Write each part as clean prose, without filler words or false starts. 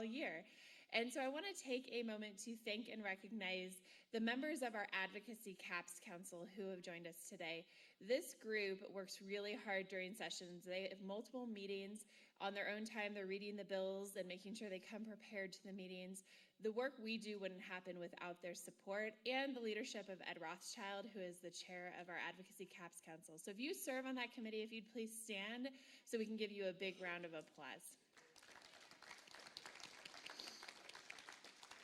year. And so I want to take a moment to thank and recognize the members of our Advocacy CAPS Council who have joined us today. This group works really hard during sessions. They have multiple meetings on their own time. They're reading the bills and making sure they come prepared to the meetings. The work we do wouldn't happen without their support and the leadership of Ed Rothschild, who is the chair of our Advocacy CAPS Council. So if you serve on that committee, if you'd please stand so we can give you a big round of applause.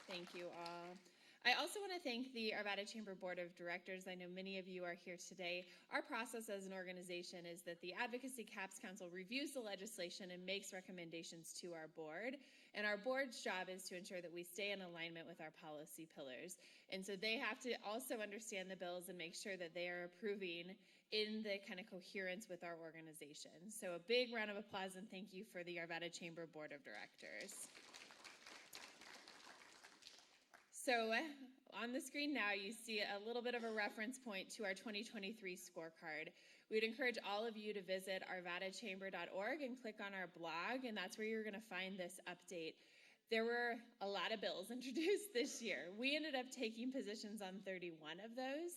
Thank you all. I also want to thank the Arvada Chamber Board of Directors. I know many of you are here today. Our process as an organization is that the Advocacy CAPS Council reviews the legislation and makes recommendations to our board. And our board's job is to ensure that we stay in alignment with our policy pillars. And so they have to also understand the bills and make sure that they are approving in the kind of coherence with our organization. So a big round of applause and thank you for the Arvada Chamber Board of Directors. So on the screen now, you see a little bit of a reference point to our 2023 scorecard. We'd encourage all of you to visit arvadachamber.org and click on our blog, and that's where you're going to find this update. There were a lot of bills introduced this year. We ended up taking positions on 31 of those.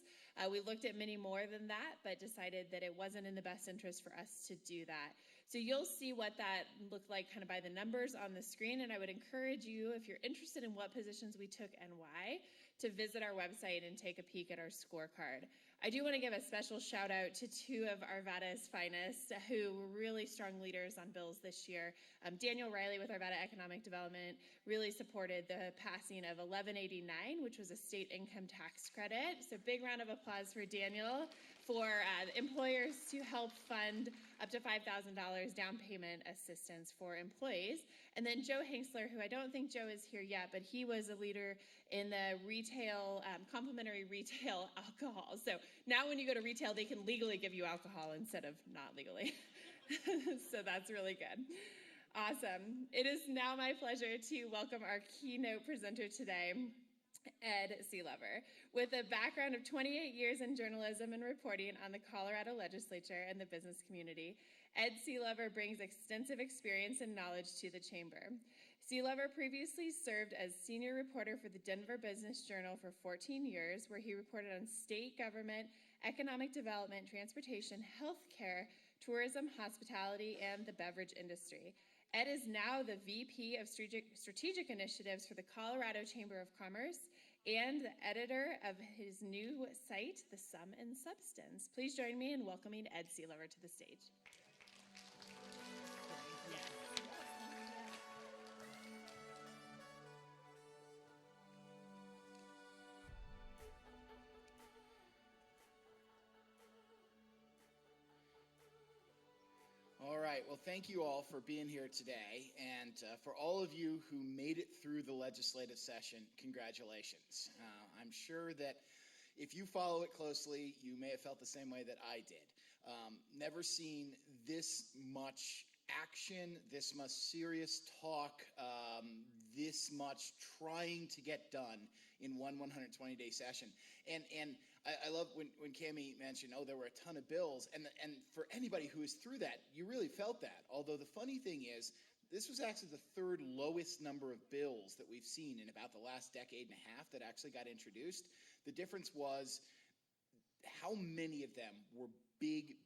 We looked at many more than that, but decided that it wasn't in the best interest for us to do that. So you'll see what that looked like kind of by the numbers on the screen, and I would encourage you, if you're interested in what positions we took and why, to visit our website and take a peek at our scorecard. I do want to give a special shout out to two of Arvada's finest who were really strong leaders on bills this year. Daniel Riley with Arvada Economic Development really supported the passing of 1189, which was a state income tax credit. So big round of applause for Daniel for employers to help fund up to $5,000 down payment assistance for employees. And then Joe Hanksler, who I don't think Joe is here yet, but he was a leader in the retail, complimentary retail alcohol. So now when you go to retail, they can legally give you alcohol instead of not legally. So that's really good. Awesome. It is now my pleasure to welcome our keynote presenter today, Ed Sealover. With a background of 28 years in journalism and reporting on the Colorado legislature and the business community, Ed Sealover brings extensive experience and knowledge to the chamber. Sealover previously served as senior reporter for the Denver Business Journal for 14 years, where he reported on state government, economic development, transportation, healthcare, tourism, hospitality, and the beverage industry. Ed is now the VP of Strategic Initiatives for the Colorado Chamber of Commerce and the editor of his new site, The Sum and Substance. Please join me in welcoming Ed Sealover to the stage. All right, well, thank you all for being here today, and for all of you who made it through the legislative session, congratulations. I'm sure that if you follow it closely, you may have felt the same way that I did. Never seen this much action, this much serious talk, this much trying to get done in one 120-day session. And I love when Cami mentioned, there were a ton of bills. And for anybody who is through that, you really felt that. Although the funny thing is, this was actually the third lowest number of bills that we've seen in about the last decade and a half that actually got introduced. The difference was how many of them were big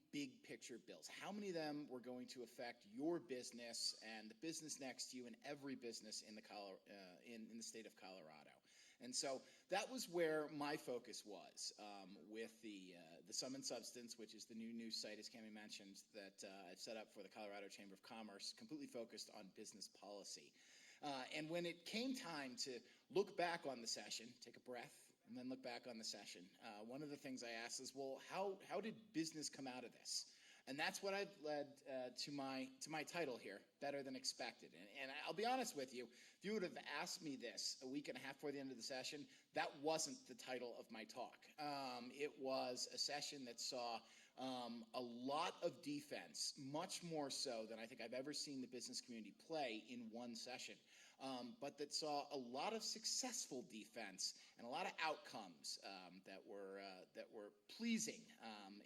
picture bills. How many of them were going to affect your business and the business next to you and every business in the state of Colorado? And so that was where my focus was with the Sum and Substance, which is the new news site, as Cami mentioned, that I've set up for the Colorado Chamber of Commerce, completely focused on business policy. And when it came time to look back on the session, take a breath, and then look back on the session, one of the things I asked is, well, how did business come out of this? And that's what I've led to my title here, Better Than Expected. And I'll be honest with you, if you would have asked me this a week and a half before the end of the session, that wasn't the title of my talk. It was a session that saw a lot of defense, much more so than I think I've ever seen the business community play in one session. But that saw a lot of successful defense and a lot of outcomes that were pleasing,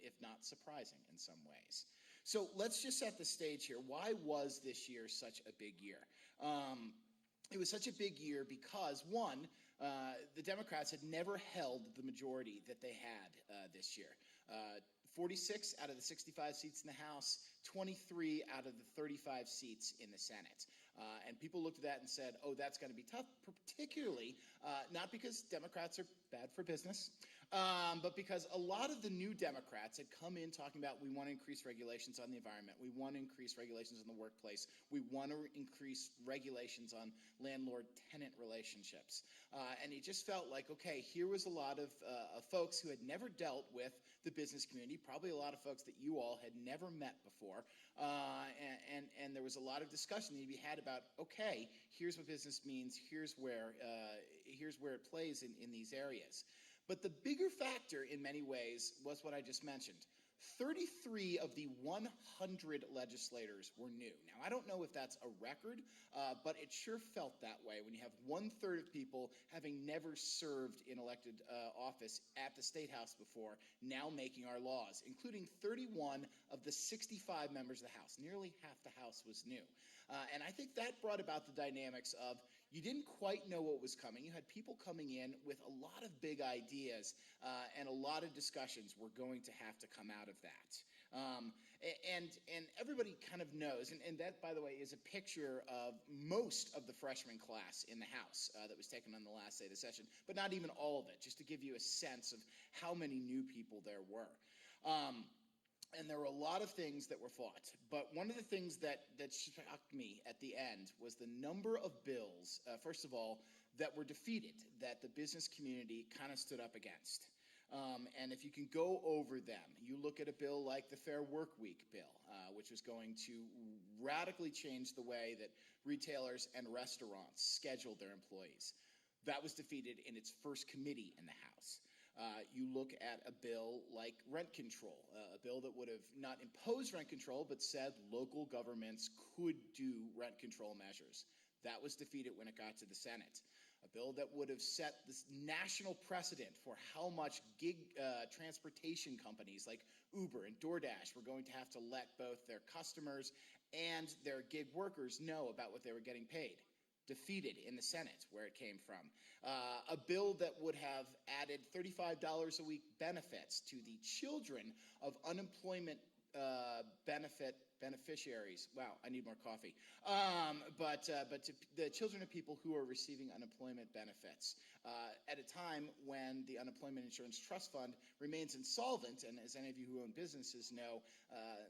if not surprising in some ways. So let's just set the stage here. Why was this year such a big year? it was such a big year because, one, the Democrats had never held the majority that they had this year. 46 out of the 65 seats in the House, 23 out of the 35 seats in the Senate. And people looked at that and said, oh, that's going to be tough, particularly not because Democrats are bad for business, but because a lot of the new Democrats had come in talking about, we want to increase regulations on the environment, we want to increase regulations in the workplace, we want to increase regulations on landlord-tenant relationships. And it just felt like, okay, here was a lot of folks who had never dealt with the business community, probably a lot of folks that you all had never met before, and there was a lot of discussion that we had about, okay, here's what business means, here's where it plays in these areas. But the bigger factor in many ways was what I just mentioned. 33 of the 100 legislators were new. Now, I don't know if that's a record, but it sure felt that way when you have 1/3 of people having never served in elected office at the State House before, now making our laws, including 31 of the 65 members of the House. Nearly half the House was new. And I think that brought about the dynamics of you didn't quite know what was coming. You had people coming in with a lot of big ideas, and a lot of discussions were going to have to come out of that. And everybody kind of knows, and that, by the way, is a picture of most of the freshman class in the House that was taken on the last day of the session, but not even all of it, just to give you a sense of how many new people there were. And there were a lot of things that were fought. But one of the things that shocked me at the end was the number of bills, first of all, that were defeated, that the business community kind of stood up against. And if you can go over them, you look at a bill like the Fair Workweek bill, which was going to radically change the way that retailers and restaurants scheduled their employees. That was defeated in its first committee in the House. You look at a bill like rent control, a bill that would have not imposed rent control, but said local governments could do rent control measures. That was defeated when it got to the Senate. A bill that would have set this national precedent for how much gig transportation companies like Uber and DoorDash were going to have to let both their customers and their gig workers know about what they were getting paid. Defeated in the Senate, where it came from. A bill that would have added $35 a week benefits to the children of unemployment beneficiaries. Wow, I need more coffee. But to the children of people who are receiving unemployment benefits at a time when the Unemployment Insurance Trust Fund remains insolvent, and as any of you who own businesses know,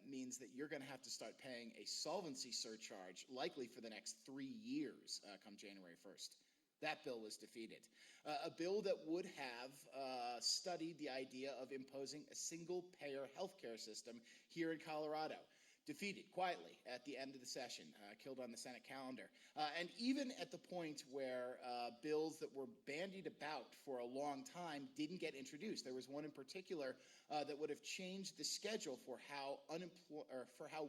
means that you're going to have to start paying a solvency surcharge, likely for the next 3 years, come January 1st. That bill was defeated. A bill that would have studied the idea of imposing a single-payer healthcare system here in Colorado. Defeated quietly at the end of the session, killed on the Senate calendar. And even at the point where bills that were bandied about for a long time didn't get introduced. There was one in particular that would have changed the schedule for how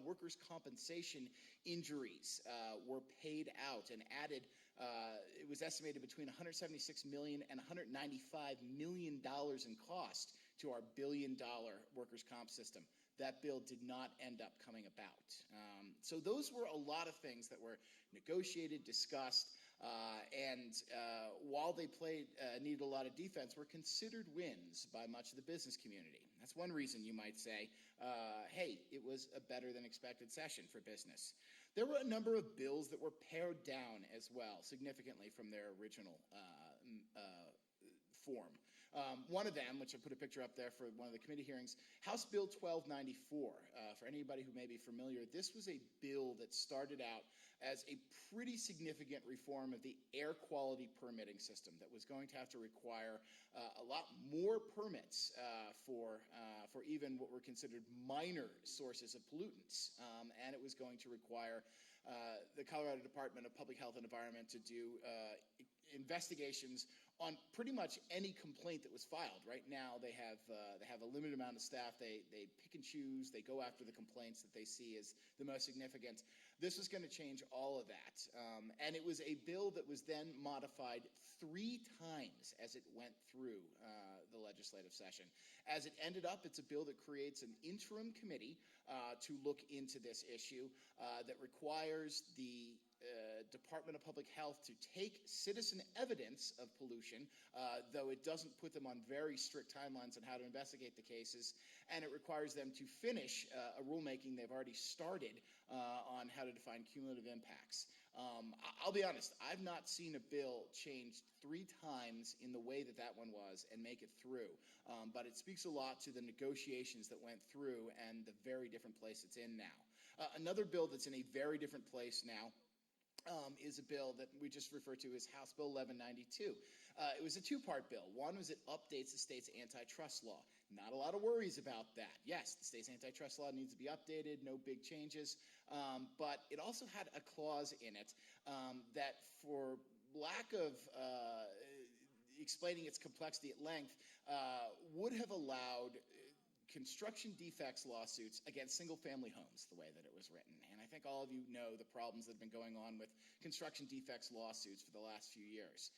workers' compensation injuries were paid out and added. It was estimated between $176 million and $195 million in cost to our billion-dollar workers' comp system. That bill did not end up coming about. So those were a lot of things that were negotiated, discussed, and while they needed a lot of defense, were considered wins by much of the business community. That's one reason you might say, hey, it was a better than expected session for business. There were a number of bills that were pared down as well, significantly from their original form. One of them, which I put a picture up there for one of the committee hearings, House Bill 1294. For anybody who may be familiar, this was a bill that started out as a pretty significant reform of the air quality permitting system that was going to have to require a lot more permits for even what were considered minor sources of pollutants. And it was going to require the Colorado Department of Public Health and Environment to do investigations on pretty much any complaint that was filed. Right now, they have a limited amount of staff. They pick and choose. They go after the complaints that they see as the most significant. This was going to change all of that. And it was a bill that was then modified 3 times as it went through the legislative session. As it ended up, it's a bill that creates an interim committee to look into this issue that requires the Department of Public Health to take citizen evidence of pollution, though it doesn't put them on very strict timelines on how to investigate the cases, and it requires them to finish a rulemaking they've already started on how to define cumulative impacts. I'll be honest, I've not seen a bill changed 3 times in the way that one was and make it through, but it speaks a lot to the negotiations that went through and the very different place it's in now. Another bill that's in a very different place now is a bill that we just refer to as House Bill 1192. It was a 2-part bill. One was it updates the state's antitrust law. Not a lot of worries about that. Yes, the state's antitrust law needs to be updated, no big changes, but it also had a clause in it that, for lack of explaining its complexity at length, would have allowed construction defects lawsuits against single-family homes, the way that it was written. And I think all of you know the problems that have been going on with construction defects lawsuits for the last few years.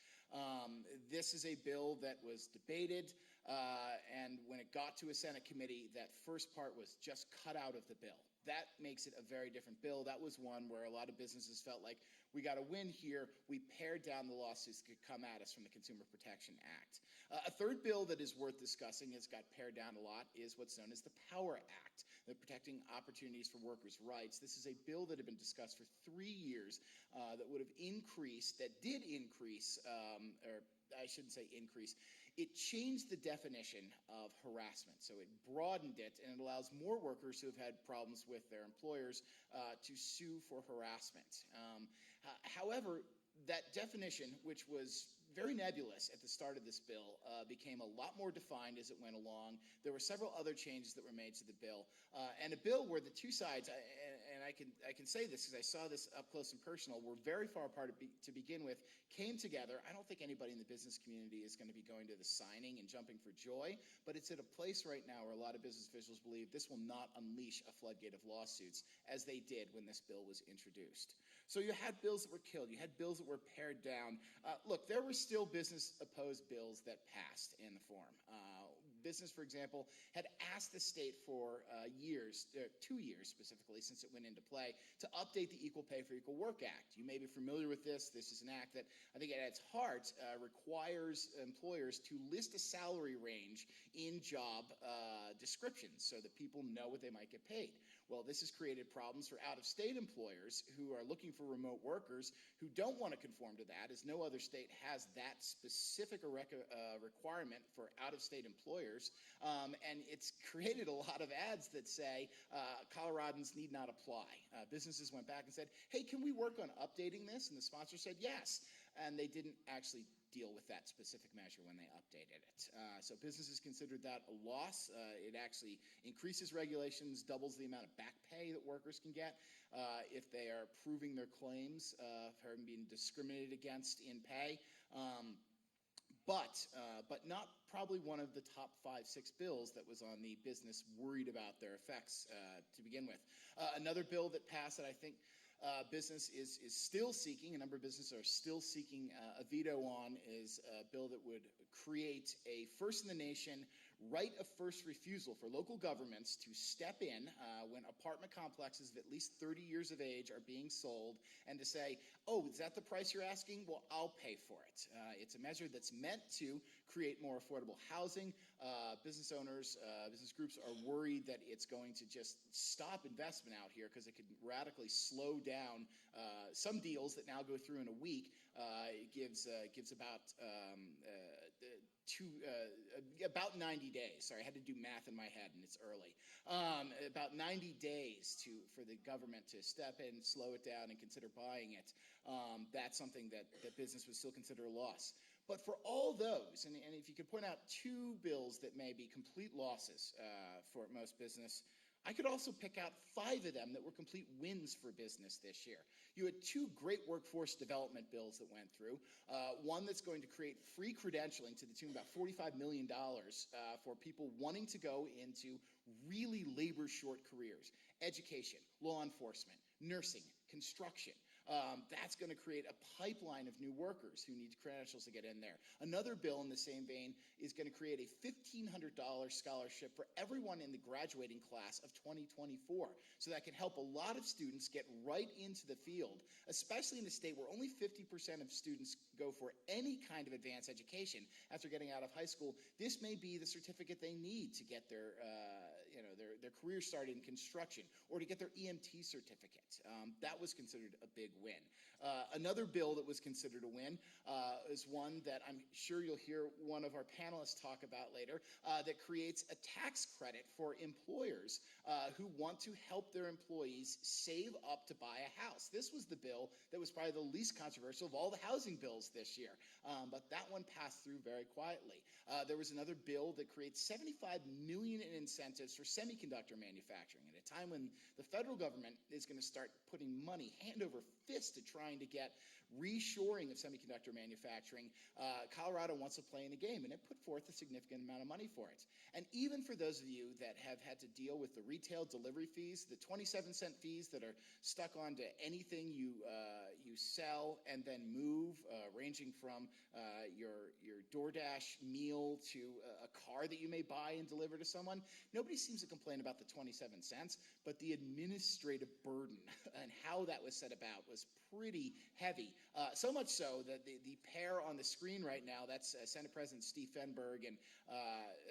This is a bill that was debated, and when it got to a Senate committee, that first part was just cut out of the bill. That makes it a very different bill. That was one where a lot of businesses felt like, we got to win here. We pared down the lawsuits that could come at us from the Consumer Protection Act. A third bill that is worth discussing, has got pared down a lot, is what's known as the POWER Act, the Protecting Opportunities for Workers' Rights. This is a bill that had been discussed for 3 years that would have increased, that did increase, or I shouldn't say increase, it changed the definition of harassment. So it broadened it, and it allows more workers who have had problems with their employers to sue for harassment. However, that definition, which was very nebulous at the start of this bill, became a lot more defined as it went along. There were several other changes that were made to the bill, and a bill where the two sides, and I can say this because I saw this up close and personal, were very far apart to begin with, came together. I don't think anybody in the business community is going to be going to the signing and jumping for joy, but it's at a place right now where a lot of business officials believe this will not unleash a floodgate of lawsuits as they did when this bill was introduced. So you had bills that were killed. You had bills that were pared down. Look, there were still business-opposed bills that passed in the form. Business, for example, had asked the state for 2 years specifically since it went into play, to update the Equal Pay for Equal Work Act. You may be familiar with this. This is an act that I think at its heart requires employers to list a salary range in job descriptions so that people know what they might get paid. Well, this has created problems for out-of-state employers who are looking for remote workers who don't want to conform to that, as no other state has that specific requirement for out-of-state employers. And it's created a lot of ads that say Coloradans need not apply. Businesses went back and said, hey, can we work on updating this? And the sponsor said yes. And they didn't actually deal with that specific measure when they updated it. So businesses considered that a loss. It actually increases regulations, doubles the amount of back pay that workers can get if they are proving their claims for being discriminated against in pay. But not probably one of the top 5, 6 bills that was on the business worried about their effects to begin with. Another bill that passed that I think business is still seeking, a number of businesses are still seeking a veto on, is a bill that would create a first-in-the-nation right of first refusal for local governments to step in when apartment complexes of at least 30 years of age are being sold, and to say, oh, is that the price you're asking? Well, I'll pay for it. It's a measure that's meant to create more affordable housing. Business owners, business groups are worried that it's going to just stop investment out here because it could radically slow down some deals that now go through in a week. It gives about about 90 days. Sorry, I had to do math in my head and it's early. About 90 days for the government to step in, slow it down, and consider buying it. That's something that business would still consider a loss. But for all those, and if you could point out 2 bills that may be complete losses for most business, I could also pick out 5 of them that were complete wins for business this year. You had 2 great workforce development bills that went through. One that's going to create free credentialing to the tune of about $45 million for people wanting to go into really labor-short careers: education, law enforcement, nursing, construction. That's going to create a pipeline of new workers who need credentials to get in there. Another bill in the same vein is going to create a $1,500 scholarship for everyone in the graduating class of 2024. So that can help a lot of students get right into the field, especially in a state where only 50% of students go for any kind of advanced education after getting out of high school. This may be the certificate they need to get their career started in construction, or to get their EMT certificate. That was considered a big win. Another bill that was considered a win is one that I'm sure you'll hear one of our panelists talk about later, that creates a tax credit for employers who want to help their employees save up to buy a house. This was the bill that was probably the least controversial of all the housing bills this year, but that one passed through very quietly. There was another bill that creates $75 million in incentives for semiconductor manufacturing at a time when the federal government is going to start putting money hand over fist to trying to get reshoring of semiconductor manufacturing. Colorado wants to play in the game, and it put forth a significant amount of money for it. And even for those of you that have had to deal with the retail delivery fees, the 27-cent fees that are stuck onto anything you sell and then move, ranging from your DoorDash meal to a car that you may buy and deliver to someone, nobody seems to complain about the 27 cents, but the administrative burden and how that was set about was pretty heavy. So much so that the pair on the screen right now, that's Senate President Steve Fenberg and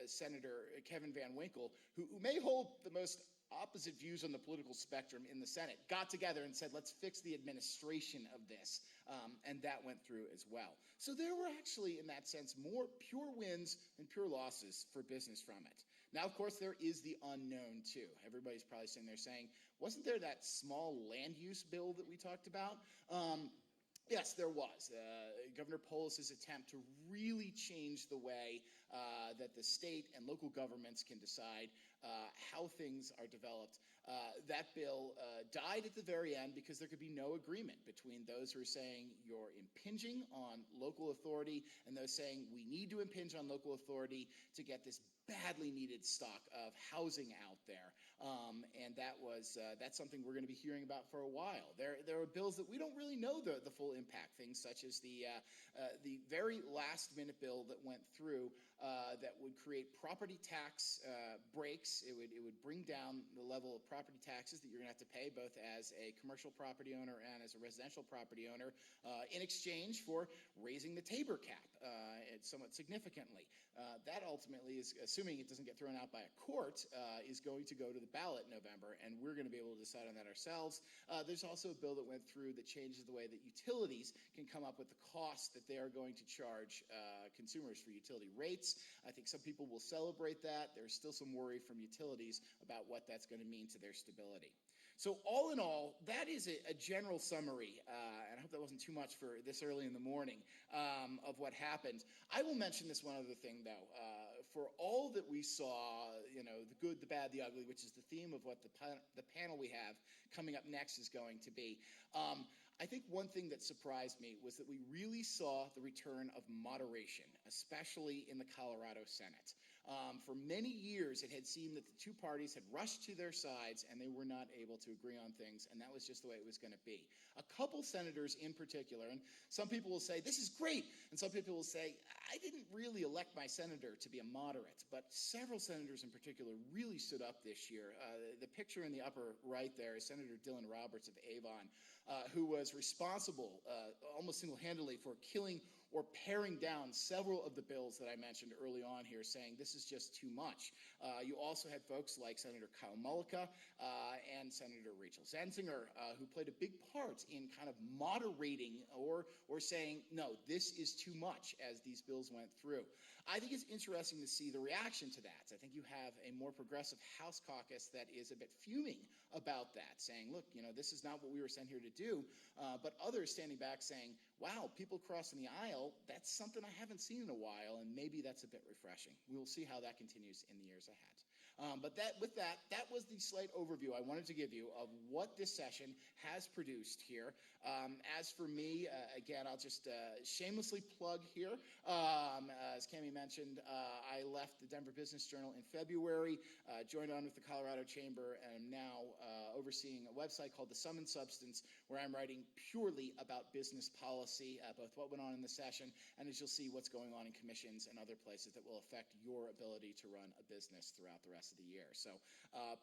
Senator Kevin Van Winkle, who may hold the most opposite views on the political spectrum in the Senate, got together and said, let's fix the administration of this. And that went through as well. So there were actually, in that sense, more pure wins than pure losses for business from it. Now, of course, there is the unknown, too. Everybody's probably sitting there saying, wasn't there that small land use bill that we talked about? Yes, there was. Governor Polis's attempt to really change the way that the state and local governments can decide how things are developed. That bill died at the very end because there could be no agreement between those who are saying you're impinging on local authority and those saying we need to impinge on local authority to get this badly needed stock of housing out there. And that's something we're going to be hearing about for a while. There are bills that we don't really know the full impact, things such as the very last minute bill that went through that would create property tax breaks. It would bring down the level of property taxes that you're going to have to pay both as a commercial property owner and as a residential property owner in exchange for raising the Tabor cap somewhat significantly. That ultimately is, assuming it doesn't get thrown out by a court, is going to go to the ballot in November, and we're going to be able to decide on that ourselves. There's also a bill that went through that changes the way that utilities can come up with the cost that they are going to charge consumers for utility rates. I think some people will celebrate that. There's still some worry from utilities about what that's going to mean to their stability. So all in all, that is a general summary, and I hope that wasn't too much for this early in the morning, of what happened. I will mention this one other thing, though. For all that we saw, the good, the bad, the ugly, which is the theme of what the panel we have coming up next is going to be, I think one thing that surprised me was that we really saw the return of moderation, especially in the Colorado Senate. For many years, it had seemed that the two parties had rushed to their sides and they were not able to agree on things, and that was just the way it was going to be. A couple senators in particular, and some people will say, this is great, and some people will say, I didn't really elect my senator to be a moderate, but several senators in particular really stood up this year. The picture in the upper right there is Senator Dylan Roberts of Avon, who was responsible almost single-handedly for killing or paring down several of the bills that I mentioned early on here, saying this is just too much. You also had folks like Senator Kyle Mullica and Senator Rachel Zenzinger, who played a big part in kind of moderating or saying, no, this is too much as these bills went through. I think it's interesting to see the reaction to that. I think you have a more progressive House caucus that is a bit fuming about that, saying, look, this is not what we were sent here to do, but others standing back saying, wow, people crossing the aisle, that's something I haven't seen in a while, and maybe that's a bit refreshing. We will see how that continues in the years ahead. But that was the slight overview I wanted to give you of what this session has produced here. As for me, again, I'll just shamelessly plug here. As Cami mentioned, I left the Denver Business Journal in February, joined on with the Colorado Chamber, and am now overseeing a website called The Sum and Substance, where I'm writing purely about business policy, both what went on in the session, and as you'll see, what's going on in commissions and other places that will affect your ability to run a business throughout the rest of the year. So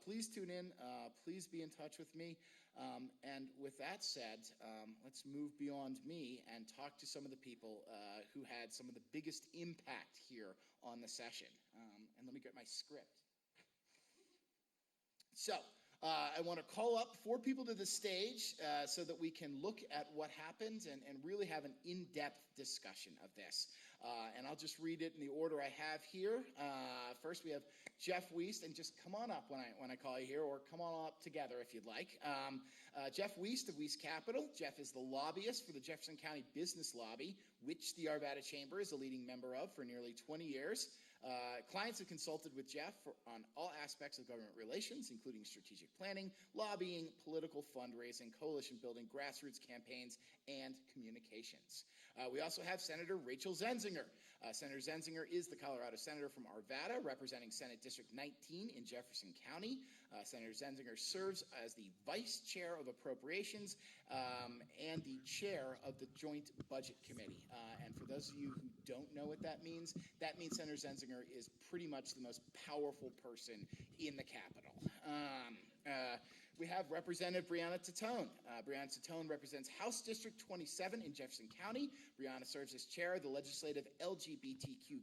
please tune in. Please be in touch with me. And with that said, let's move beyond me and talk to some of the people who had some of the biggest impact here on the session. And let me get my script. So I want to call up 4 people to the stage so that we can look at what happened and really have an in-depth discussion of this. And I'll just read it in the order I have here. First, we have Jeff Wiest, and just come on up when I call you here, or come on up together if you'd like. Jeff Wiest of Wiest Capital. Jeff is the lobbyist for the Jefferson County Business Lobby, which the Arvada Chamber is a leading member of for nearly 20 years. Clients have consulted with Jeff on all aspects of government relations, including strategic planning, lobbying, political fundraising, coalition building, grassroots campaigns, and communications. We also have Senator Rachel Zenzinger. Senator Zenzinger is the Colorado Senator from Arvada, representing Senate District 19 in Jefferson County. Senator Zenzinger serves as the Vice Chair of Appropriations and the Chair of the Joint Budget Committee. And for those of you who don't know what that means Senator Zenzinger is pretty much the most powerful person in the Capitol. We have Representative Brianna Titone. Brianna Titone represents House District 27 in Jefferson County. Brianna serves as chair of the Legislative LGBTQ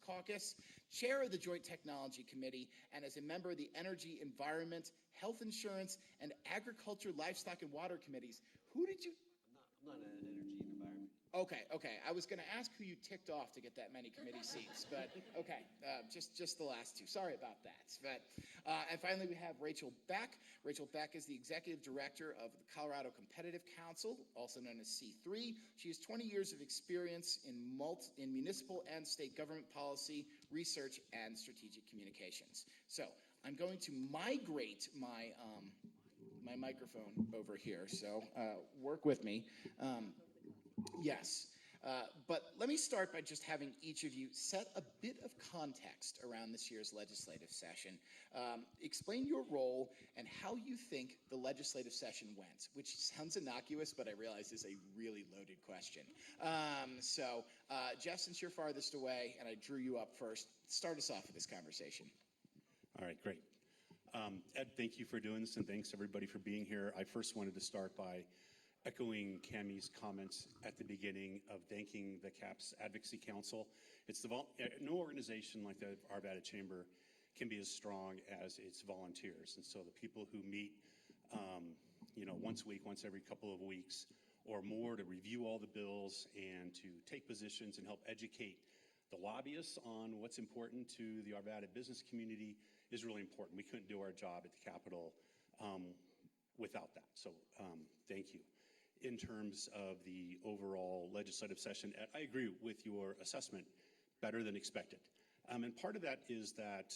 Caucus, chair of the Joint Technology Committee, and as a member of the Energy, Environment, Health Insurance, and Agriculture, Livestock, and Water Committees. Who did you... I'm not an energy and environment. Okay. I was going to ask who you ticked off to get that many committee seats, but okay, just the last 2. Sorry about that. But and finally, we have Rachel Beck. Rachel Beck is the executive director of the Colorado Competitive Council, also known as C3. She has 20 years of experience in municipal and state government policy, research, and strategic communications. So I'm going to migrate my microphone over here. So work with me. Yes. But let me start by just having each of you set a bit of context around this year's legislative session. Explain your role and how you think the legislative session went, which sounds innocuous, but I realize is a really loaded question. So, Jeff, since you're farthest away and I drew you up first, start us off with this conversation. All right, great. Ed, thank you for doing this, and thanks everybody for being here. I first wanted to start by echoing Cami's comments at the beginning of thanking the CAPS Advocacy Council. It's no organization like the Arvada Chamber can be as strong as its volunteers. And so the people who meet, once a week, once every couple of weeks or more to review all the bills and to take positions and help educate the lobbyists on what's important to the Arvada business community is really important. We couldn't do our job at the Capitol without that. So thank you. In terms of the overall legislative session, I agree with your assessment, better than expected. And part of that is that,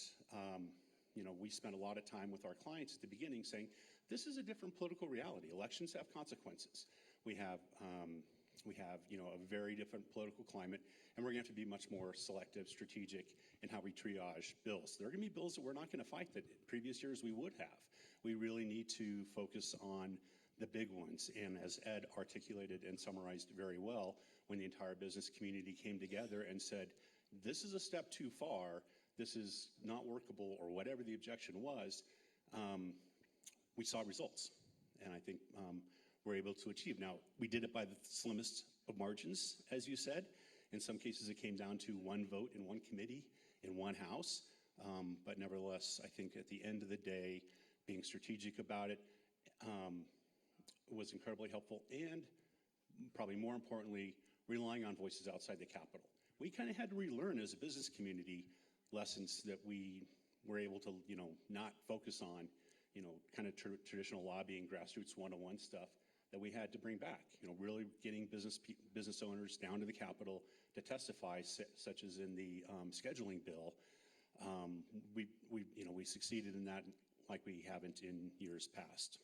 we spent a lot of time with our clients at the beginning saying, this is a different political reality. Elections have consequences. We have a very different political climate, and we're going to have to be much more selective, strategic in how we triage bills. There are going to be bills that we're not going to fight that previous years we would have. We really need to focus on the big ones. And as Ed articulated and summarized very well, when the entire business community came together and said, this is a step too far, this is not workable, or whatever the objection was, we saw results. And I think we're able to achieve. Now, we did it by the slimmest of margins, as you said. In some cases, it came down to one vote in one committee in one house. But nevertheless, I think at the end of the day, being strategic about it was incredibly helpful, and probably more importantly, relying on voices outside the Capitol. We kind of had to relearn as a business community lessons that we were able to, not focus on, kind of traditional lobbying, grassroots one-on-one stuff that we had to bring back. Really getting business owners down to the Capitol to testify, such as in the scheduling bill, We succeeded in that like we haven't in years past.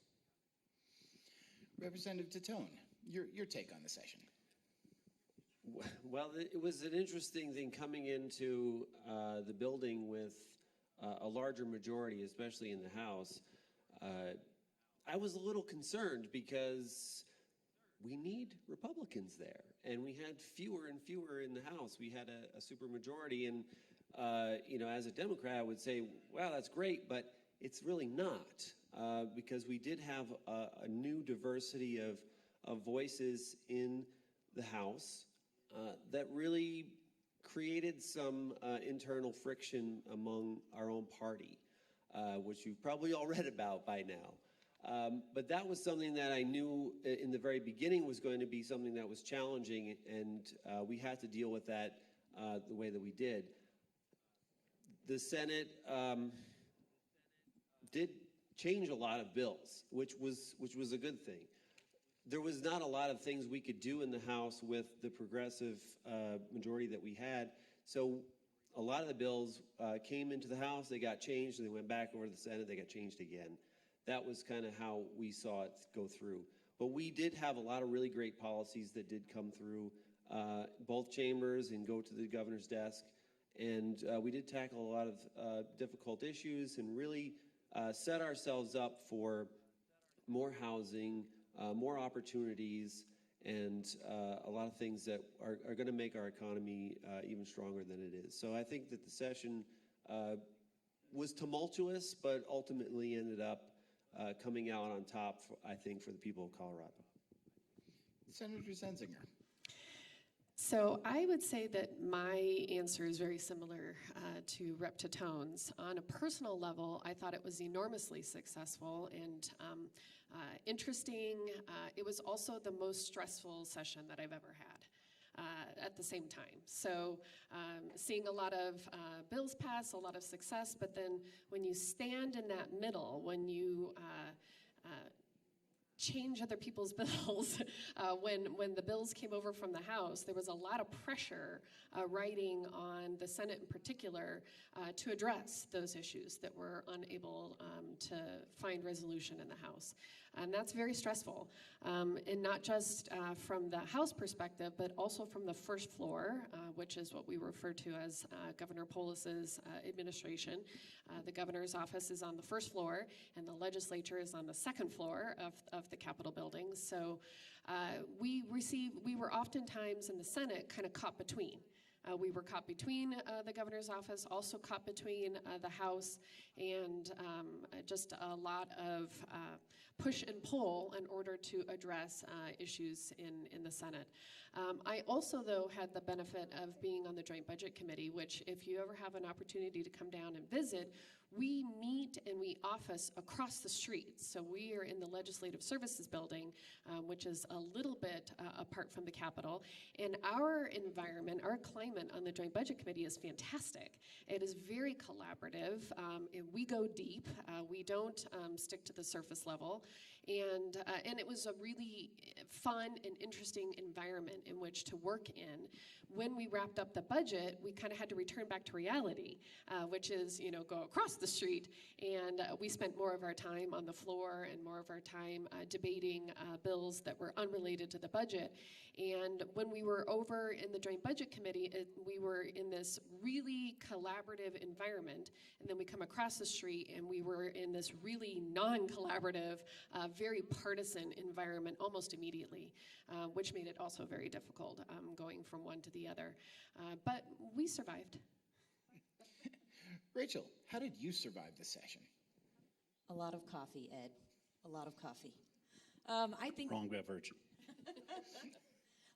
Representative Tatone, your take on the session. Well, it was an interesting thing coming into the building with a larger majority, especially in the House. I was a little concerned because we need Republicans there, and we had fewer and fewer in the House. We had a supermajority, and as a Democrat, I would say, wow, that's great, but it's really not, because we did have a new diversity of voices in the House that really created some internal friction among our own party, which you've probably all read about by now. But that was something that I knew in the very beginning was going to be something that was challenging, and we had to deal with that the way that we did. The Senate did change a lot of bills, which was a good thing. There was not a lot of things we could do in the House with the progressive majority that we had. So a lot of the bills came into the House, they got changed, and they went back over to the Senate, they got changed again. That was kind of how we saw it go through. But we did have a lot of really great policies that did come through both chambers and go to the governor's desk. And we did tackle a lot of difficult issues and really set ourselves up for more housing, more opportunities, and a lot of things that are going to make our economy even stronger than it is. So I think that the session was tumultuous, but ultimately ended up coming out on top, I think, for the people of Colorado. Senator Zenzinger. So I would say that my answer is very similar to Rep. Tatone's. On a personal level, I thought it was enormously successful and interesting. It was also the most stressful session that I've ever had at the same time. So seeing a lot of bills pass, a lot of success, but then when you stand in that middle, when you change other people's bills. When the bills came over from the House, there was a lot of pressure riding on the Senate in particular to address those issues that were unable to find resolution in the House. And that's very stressful. And not just from the House perspective, but also from the first floor, which is what we refer to as Governor Polis's administration. The governor's office is on the first floor, and the legislature is on the second floor of the Capitol building. So we were oftentimes in the Senate kind of caught between. We were caught between the governor's office, also caught between the House, and just a lot of push and pull in order to address issues in the Senate. I also, though, had the benefit of being on the Joint Budget Committee, which if you ever have an opportunity to come down and visit, we meet and we office across the street. So we are in the Legislative Services Building, which is a little bit apart from the Capitol. And our environment, our climate on the Joint Budget Committee is fantastic. It is very collaborative. And we go deep. We don't stick to the surface level. And it was a really fun and interesting environment in which to work in. When we wrapped up the budget, we kind of had to return back to reality, which is, go across the street. And we spent more of our time on the floor and more of our time debating bills that were unrelated to the budget. And when we were over in the Joint Budget Committee, we were in this really collaborative environment. And then we come across the street and we were in this really non-collaborative, very partisan environment almost immediately, which made it also very difficult going from one to the other. But we survived. Rachel, how did you survive the session? A lot of coffee, Ed. A lot of coffee. I think Wrong beverage.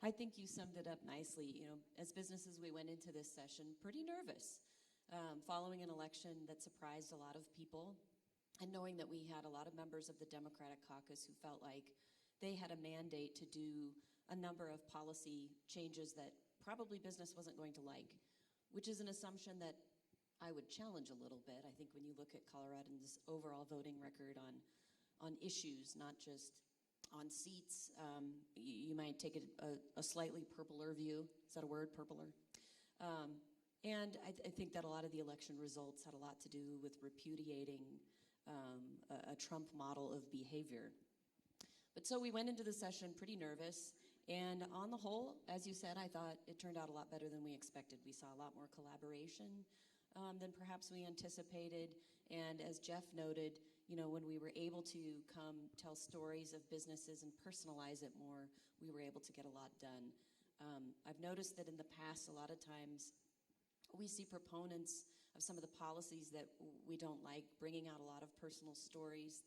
I think you summed it up nicely. As businesses, we went into this session pretty nervous, following an election that surprised a lot of people, and knowing that we had a lot of members of the Democratic caucus who felt like they had a mandate to do a number of policy changes that probably business wasn't going to like, which is an assumption that I would challenge a little bit. I think when you look at Coloradans' overall voting record on issues, not just on seats, you might take a slightly purpler view. Is that a word, purpler? And I think that a lot of the election results had a lot to do with repudiating a Trump model of behavior. But so we went into the session pretty nervous, and on the whole, as you said, I thought it turned out a lot better than we expected. We saw a lot more collaboration than perhaps we anticipated, and as Jeff noted, you know, when we were able to come tell stories of businesses and personalize it more, we were able to get a lot done. I've noticed that in the past, a lot of times, we see proponents of some of the policies that we don't like bringing out a lot of personal stories,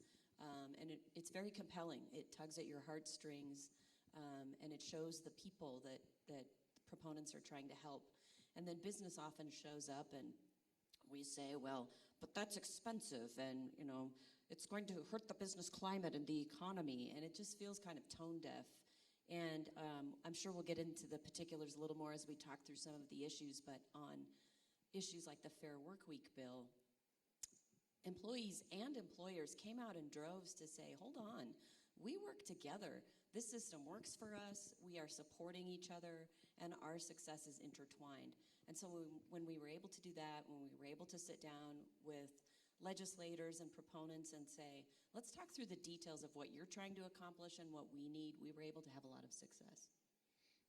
and it's very compelling. It tugs at your heartstrings, and it shows the people that proponents are trying to help. And then business often shows up, and we say, well, but that's expensive, and you know, it's going to hurt the business climate and the economy, and it just feels kind of tone deaf. And I'm sure we'll get into the particulars a little more as we talk through some of the issues, but on issues like the Fair Workweek bill, employees and employers came out in droves to say, hold on, we work together. This system works for us, we are supporting each other, and our success is intertwined. And so when we were able to do that, when we were able to sit down with legislators and proponents and say, let's talk through the details of what you're trying to accomplish and what we need, we were able to have a lot of success.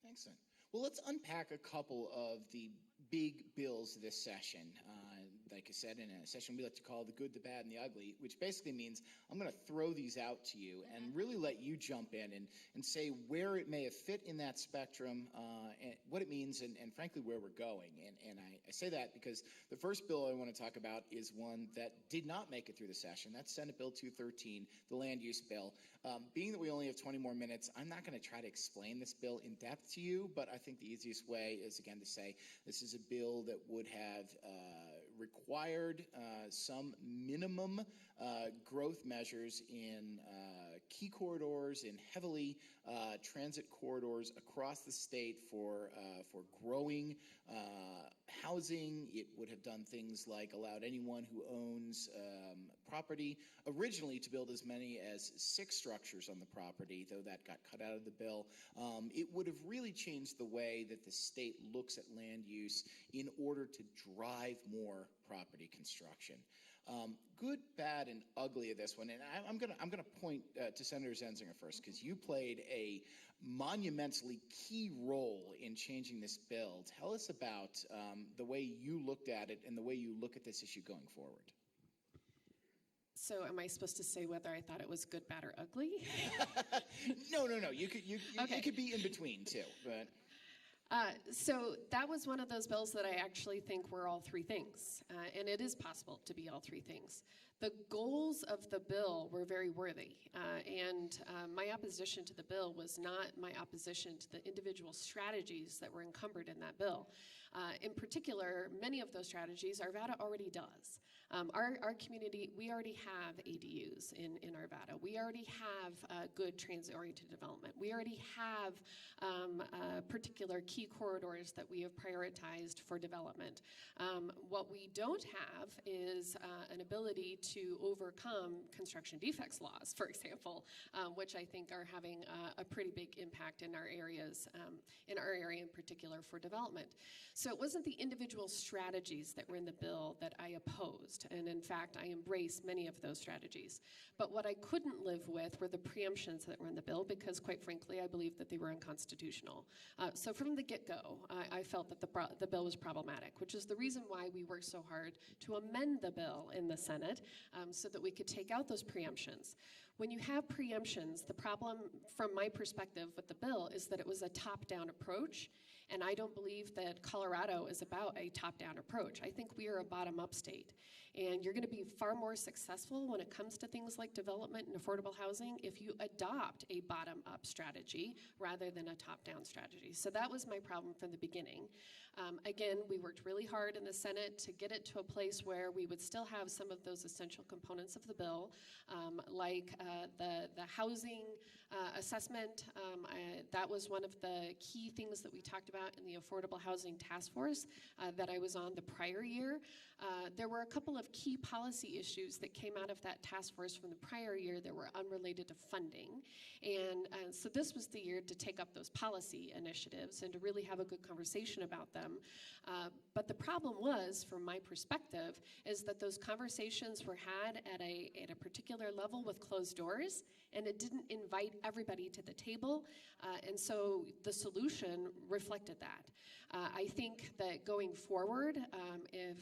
Excellent. Well, let's unpack a couple of the big bills this session. Like I said, in a session we like to call the good, the bad, and the ugly, which basically means I'm going to throw these out to you and really let you jump in and say where it may have fit in that spectrum, and what it means, and frankly, where we're going. And I say that because the first bill I want to talk about is one that did not make it through the session. That's Senate Bill 213, the land use bill. Being that we only have 20 more minutes, I'm not going to try to explain this bill in depth to you, but I think the easiest way is, again, to say this is a bill that would have required some minimum growth measures in key corridors, in heavily transit corridors across the state for growing housing. It would have done things like allowed anyone who owns property originally to build as many as 6 structures on the property, though that got cut out of the bill. It would have really changed the way that the state looks at land use in order to drive more property construction. Good, bad, and ugly of this one, and I'm gonna point to Senator Zenzinger first, because you played a monumentally key role in changing this bill. Tell us about the way you looked at it and the way you look at this issue going forward. So am I supposed to say whether I thought it was good, bad, or ugly? No. You could Okay. it could be in between too, but. So that was one of those bills that I actually think were all 3 things, and it is possible to be all 3 things. The goals of the bill were very worthy, and my opposition to the bill was not my opposition to the individual strategies that were encumbered in that bill. In particular, many of those strategies Arvada already does. Our community, we already have ADUs in Arvada. We already have good transit-oriented development. We already have particular key corridors that we have prioritized for development. What we don't have is an ability to overcome construction defects laws, for example, which I think are having a pretty big impact in our areas, in our area in particular for development. So it wasn't the individual strategies that were in the bill that I opposed, and in fact, I embraced many of those strategies. But what I couldn't live with were the preemptions that were in the bill, because quite frankly, I believe that they were unconstitutional. So from the get-go, I felt that the bill was problematic, which is the reason why we worked so hard to amend the bill in the Senate so that we could take out those preemptions. When you have preemptions, the problem from my perspective with the bill is that it was a top-down approach, and I don't believe that Colorado is about a top-down approach. I think we are a bottom-up state, and you're going to be far more successful when it comes to things like development and affordable housing if you adopt a bottom-up strategy rather than a top-down strategy. So that was my problem from the beginning. Again, we worked really hard in the Senate to get it to a place where we would still have some of those essential components of the bill, like the housing assessment. That was one of the key things that we talked about in the Affordable Housing Task Force that I was on the prior year. There were a couple of key policy issues that came out of that task force from the prior year that were unrelated to funding. And so this was the year to take up those policy initiatives and to really have a good conversation about them. But the problem was, from my perspective, is that those conversations were had at a particular level with closed doors, and it didn't invite everybody to the table. And so the solution reflected that. I think that going forward, if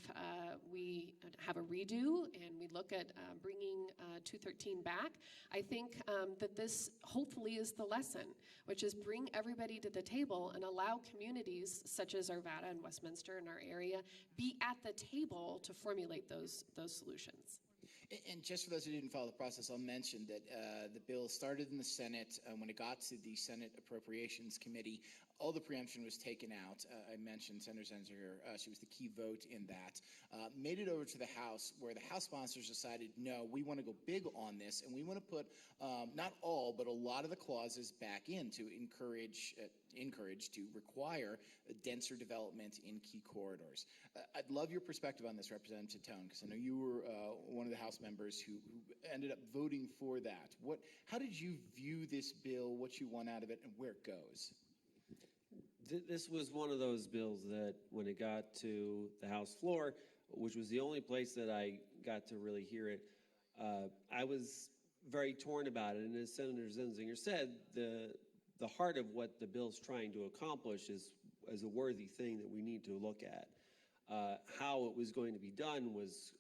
we have a redo and we look at bringing 213 back, I think that this hopefully is the lesson, which is bring everybody to the table and allow communities such as Arvada and Westminster in our area be at the table to formulate those solutions. And just for those who didn't follow the process, I'll mention that the bill started in the Senate. When it got to the Senate Appropriations Committee, all the preemption was taken out. I mentioned Senator Zenzinger. She was the key vote in that. Made it over to the House, where the House sponsors decided, no, we want to go big on this, and we want to put not all, but a lot of the clauses back in to encourage, to require a denser development in key corridors. I'd love your perspective on this, Representative Tone, because I know you were one of the House members who ended up voting for that. How did you view this bill, what you want out of it, and where it goes? This was one of those bills that when it got to the House floor, which was the only place that I got to really hear it, I was very torn about it. And as Senator Zenzinger said, the heart of what the bill's trying to accomplish is a worthy thing that we need to look at. How it was going to be done was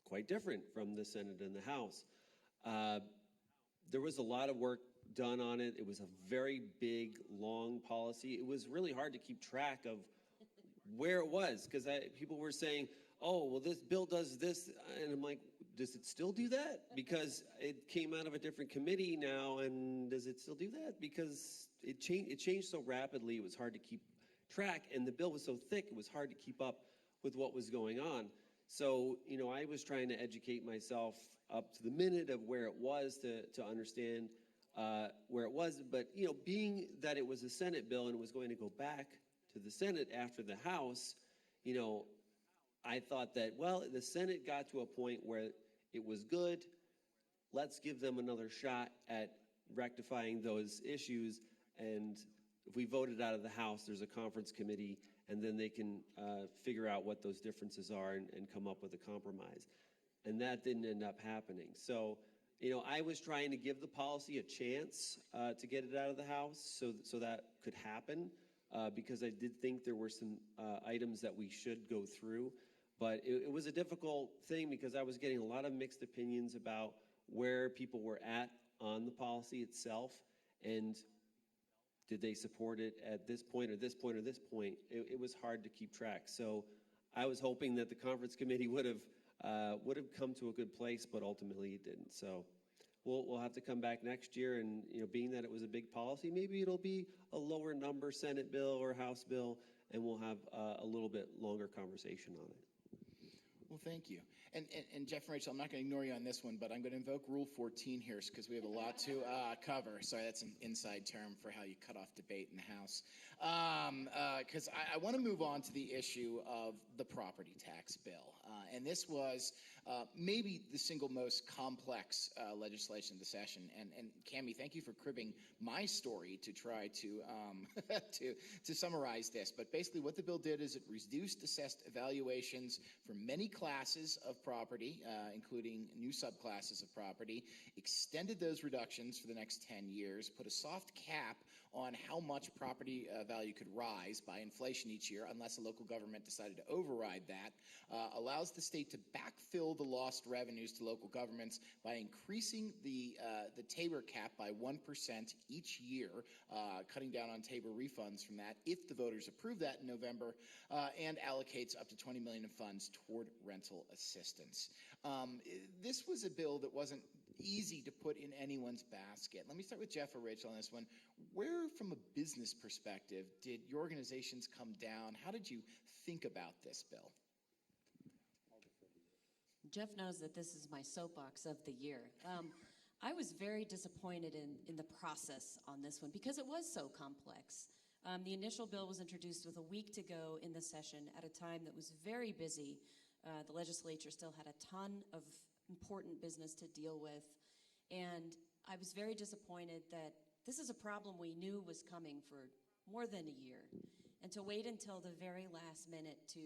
quite different from the Senate and the House. There was a lot of work done on it. It was a very big, long policy. It was really hard to keep track of where it was, because people were saying, oh, well, this bill does this, and I'm like, does it still do that? Because it came out of a different committee now, and does it still do that? Because it changed so rapidly, it was hard to keep track, and the bill was so thick, it was hard to keep up with what was going on. So, I was trying to educate myself up to the minute of where it was to understand where it was. But, being that it was a Senate bill and it was going to go back to the Senate after the House, I thought that, well, the Senate got to a point where it was good. Let's give them another shot at rectifying those issues. And if we vote it out of the House, there's a conference committee, and then they can figure out what those differences are and come up with a compromise. And that didn't end up happening. So, I was trying to give the policy a chance to get it out of the House so that could happen, because I did think there were some items that we should go through. But it was a difficult thing because I was getting a lot of mixed opinions about where people were at on the policy itself, and did they support it at this point or this point or this point? It was hard to keep track. So I was hoping that the conference committee would have come to a good place, but ultimately it didn't. So we'll have to come back next year, and being that it was a big policy, maybe it'll be a lower number Senate bill or House bill, and we'll have a little bit longer conversation on it. Well, thank you. And Jeff and Rachel, I'm not going to ignore you on this one, but I'm going to invoke Rule 14 here because we have a lot to cover. Sorry, that's an inside term for how you cut off debate in the House. Because I want to move on to the issue of the property tax bill. And this was maybe the single most complex legislation of the session. And Cammie, thank you for cribbing my story to try to to summarize this. But basically what the bill did is it reduced assessed evaluations for many classes of property, including new subclasses of property, extended those reductions for the next 10 years, put a soft cap on how much property value could rise by inflation each year unless a local government decided to override that, allows the state to backfill the lost revenues to local governments by increasing the TABOR cap by 1% each year, cutting down on TABOR refunds from that if the voters approve that in November, and allocates up to $20 million in funds toward rental assistance. This was a bill that wasn't easy to put in anyone's basket. Let me start with Jeff or Rachel on this one. Where, from a business perspective, did your organizations come down? How did you think about this bill? Jeff knows that this is my soapbox of the year. I was very disappointed in the process on this one because it was so complex. The initial bill was introduced with a week to go in the session at a time that was very busy. The legislature still had a ton of important business to deal with, and I was very disappointed that this is a problem we knew was coming for more than a year, and to wait until the very last minute to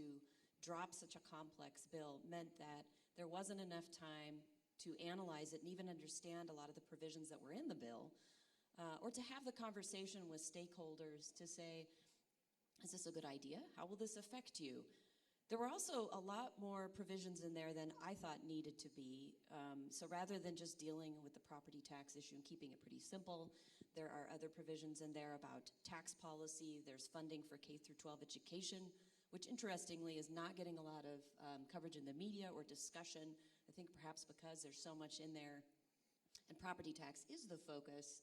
drop such a complex bill meant that there wasn't enough time to analyze it and even understand a lot of the provisions that were in the bill, or to have the conversation with stakeholders to say, is this a good idea? How will this affect you? There were also a lot more provisions in there than I thought needed to be. So rather than just dealing with the property tax issue and keeping it pretty simple, there are other provisions in there about tax policy. There's funding for K through 12 education, which interestingly is not getting a lot of coverage in the media or discussion. I think perhaps because there's so much in there and property tax is the focus,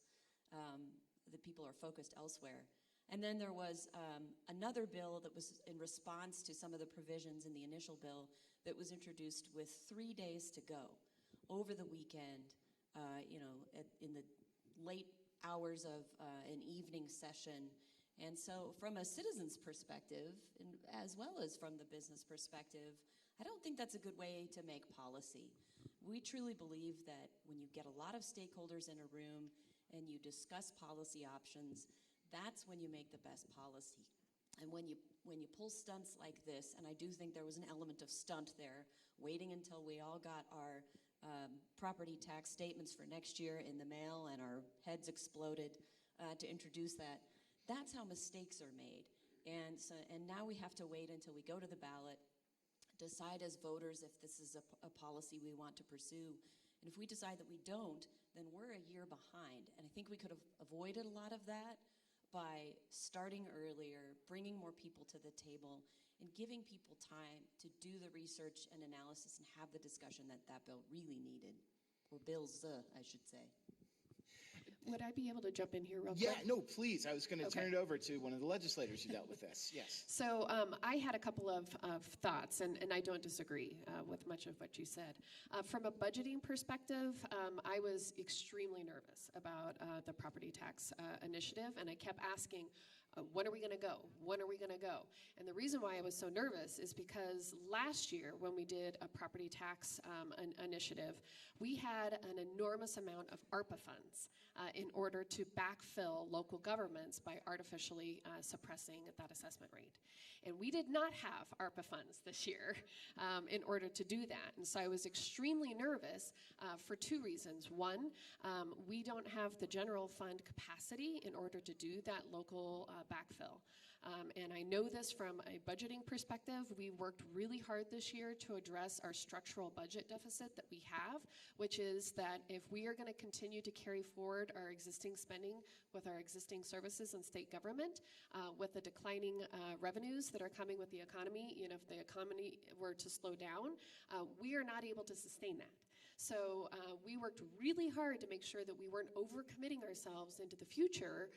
that people are focused elsewhere. And then there was another bill that was in response to some of the provisions in the initial bill that was introduced with 3 days to go over the weekend, in the late hours of an evening session. And so from a citizen's perspective, and as well as from the business perspective, I don't think that's a good way to make policy. We truly believe that when you get a lot of stakeholders in a room and you discuss policy options, that's when you make the best policy. And when you pull stunts like this, and I do think there was an element of stunt there, waiting until we all got our property tax statements for next year in the mail and our heads exploded to introduce that, that's how mistakes are made. And now we have to wait until we go to the ballot, decide as voters if this is a policy we want to pursue. And if we decide that we don't, then we're a year behind. And I think we could have avoided a lot of that by starting earlier, bringing more people to the table, and giving people time to do the research and analysis and have the discussion that that bill really needed, or bills, I should say. Would I be able to jump in here real quick? Yeah, no, please. I was going to Okay. turn it over to one of the legislators who dealt with this. Yes. So I had a couple of thoughts, and I don't disagree with much of what you said. From a budgeting perspective, I was extremely nervous about the property tax initiative, and I kept asking, when are we going to go? When are we going to go? And the reason why I was so nervous is because last year when we did a property tax initiative, we had an enormous amount of ARPA funds in order to backfill local governments by artificially suppressing that assessment rate. And we did not have ARPA funds this year in order to do that. And so I was extremely nervous for two reasons. One, we don't have the general fund capacity in order to do that local backfill. And I know this from a budgeting perspective. We worked really hard this year to address our structural budget deficit that we have, which is that if we are going to continue to carry forward our existing spending with our existing services and state government, with the declining revenues that are coming with the economy, if the economy were to slow down, we are not able to sustain that. So we worked really hard to make sure that we weren't overcommitting ourselves into the future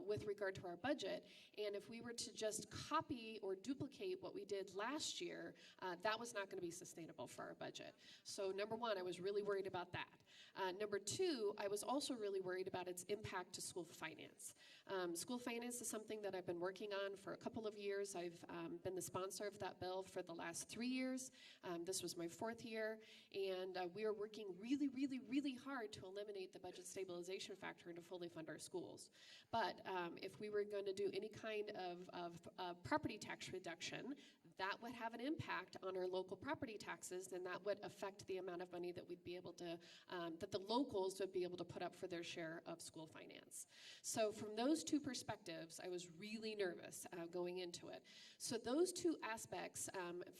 with regard to our budget. And if we were to just copy or duplicate what we did last year, that was not going to be sustainable for our budget. So number one, I was really worried about that. Number two, I was also really worried about its impact to school finance. School finance is something that I've been working on for a couple of years. I've been the sponsor of that bill for the last 3 years. This was my fourth year, and we are working really, really, really hard to eliminate the budget stabilization factor and to fully fund our schools. But if we were going to do any kind of property tax reduction, that would have an impact on our local property taxes, and that would affect the amount of money that we'd be able to, that the locals would be able to put up for their share of school finance. So from those two perspectives, I was really nervous going into it. So those two aspects,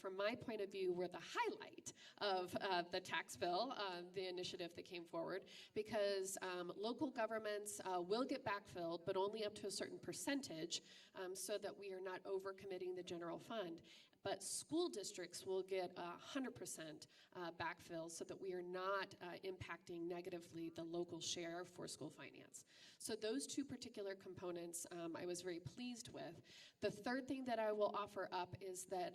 from my point of view, were the highlight of the tax bill, the initiative that came forward, because local governments will get backfilled, but only up to a certain percentage, so that we are not overcommitting the general fund. but school districts will get 100% backfill so that we are not impacting negatively the local share for school finance. So those two particular components I was very pleased with. The third thing that I will offer up is that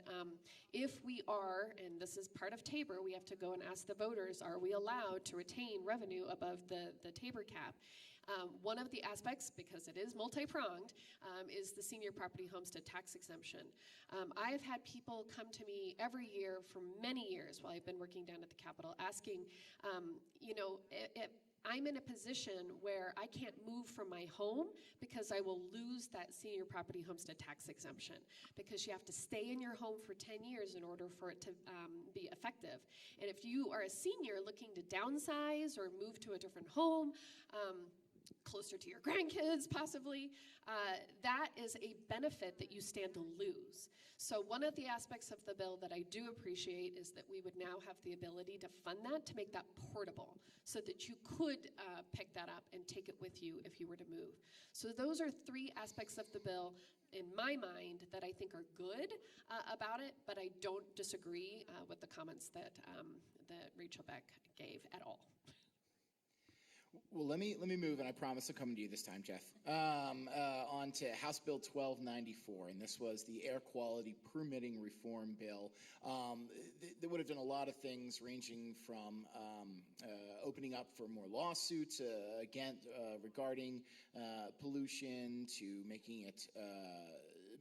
if we are, and this is part of Tabor, we have to go and ask the voters, are we allowed to retain revenue above the Tabor cap? One of the aspects, because it is multi-pronged, is the senior property homestead tax exemption. I've had people come to me every year for many years while I've been working down at the Capitol asking, I'm in a position where I can't move from my home because I will lose that senior property homestead tax exemption, because you have to stay in your home for 10 years in order for it to be effective. And if you are a senior looking to downsize or move to a different home, closer to your grandkids possibly, that is a benefit that you stand to lose. So one of the aspects of the bill that I do appreciate is that we would now have the ability to fund that, to make that portable, so that you could pick that up and take it with you if you were to move. So those are three aspects of the bill in my mind that I think are good about it, but I don't disagree with the comments that Rachel Beck gave at all. Well, let me move, and I promise I'll come to you this time, Jeff, on to House Bill 1294, and this was the air quality permitting reform bill. That would have done a lot of things, ranging from opening up for more lawsuits regarding pollution, to making it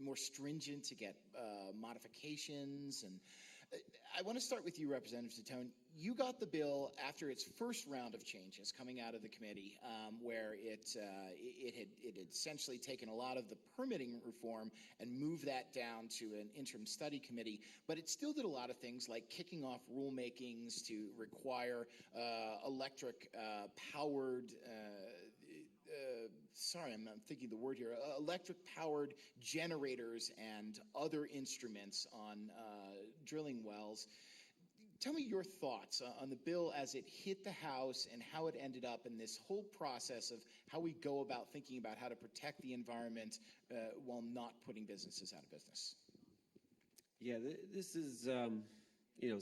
more stringent to get modifications. And I want to start with you, Representative Titone. You got the bill after its first round of changes coming out of the committee, where it had essentially taken a lot of the permitting reform and moved that down to an interim study committee. But it still did a lot of things like kicking off rulemakings to require electric-powered electric-powered generators and other instruments on drilling wells. Tell me your thoughts on the bill as it hit the House and how it ended up in this whole process of how we go about thinking about how to protect the environment while not putting businesses out of business. Yeah, this is